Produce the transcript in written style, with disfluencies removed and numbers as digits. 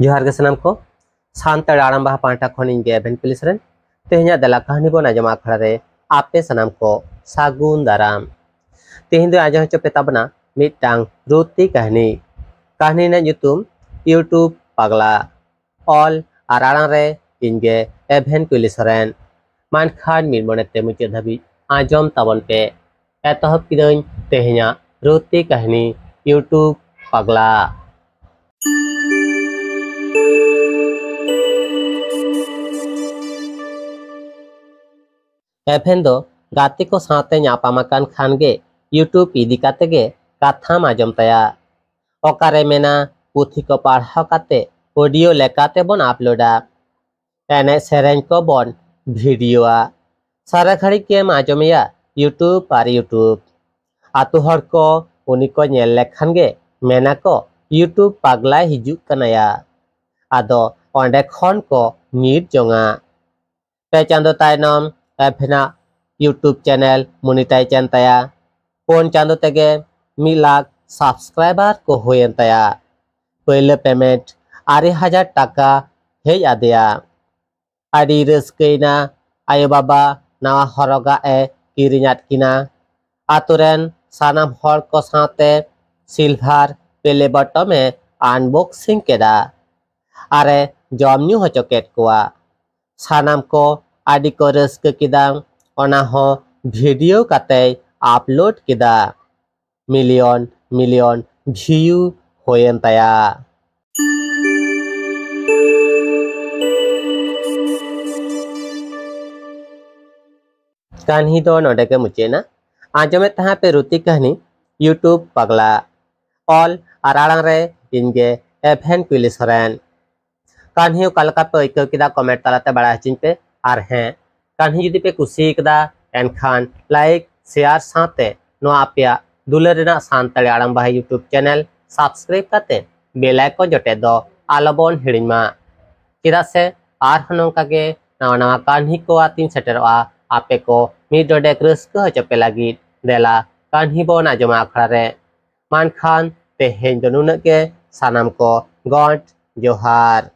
जोहार के सनाम को सानताड़ आड़ाम बाहा पांटा खनिंग गे एभेन पुलिस तेहना दला कहानी बन आजम आखड़ा रे आपे सनाम को सागुन दाराम तेहन दो आजम हचो पेताबना मिटांग रुती कहानी ने युतुम यूट्यूब पगला ऑल आराड़ा रे इनगे एभेन पुलिस मान खान मिन मनते मुचे धाबी आजम ताबन पे एतहब किदों तेहना रुती कहानी यूट्यूब पगला एभेन दो गाते को साथे नापामाकान खानगे यूट्यूब इदी काते गे काथा आजम तया ओकारे मेना पुथी को पढ़ाव काते ऑडियो लेकाते बन अपलोडा एने सेरेंज को बन वीडियोआ सारा घड़ी केम आजमिया यूट्यूब और यूट्यूब आतु हर को उनी को नेल लेखान गे मेना को यूट्यूब पगला हिजुक कनाया आदो ओंडे खन को नीट जोंगा पे चांदो तायनम एभेना यूट्यूब चैनल मोनेटाइजेशन तया फोन चांदो तेगे 1 लाख सब्सक्राइबर को होयन तया पहले पेमेंट 2,000 टाका हेज आदेया आदि रस्कैना आयो बाबा नावा हरगा ए किरिनात किना आतुरेन सानाम हर को साथे सिल्वर पेले बटम में अनबॉक्सिंग केदा आरे जमन्यू हचोकेट कोआ सानाम को आदि को रस्क किदां ओना हो वीडियो काते अपलोड किदा मिलियन व्यू होयन तया कहानी दो नोडे के मुचेना आजमे तहा पे रुती कहानी यूट्यूब पगला ऑल आराड़ा रे इनगे एभेन पुलिस कहानी कालका पे इको किदा कमेंट तालाते बड़ा चिन पे आर हैं कहानी जुदी पे कुसी कदा एनखान लाइक शेयर साथे नो आपिया दुलर रेना सानताड़ी आड़ाम बाहा यूट्यूब चैनल सब्सक्राइब काते बेल आइकन जोटे दो आलोबन हिड़िमा चिदा से आर नोंका गे नवा नवा कहानी को आतीन सेटरवा आपे को मिड डोडे रस्क हचपे लगी देला कहानी बन आजमा आखड़ा रे मान खान तेहेन दो नुना के सानाम को गॉड जोहार।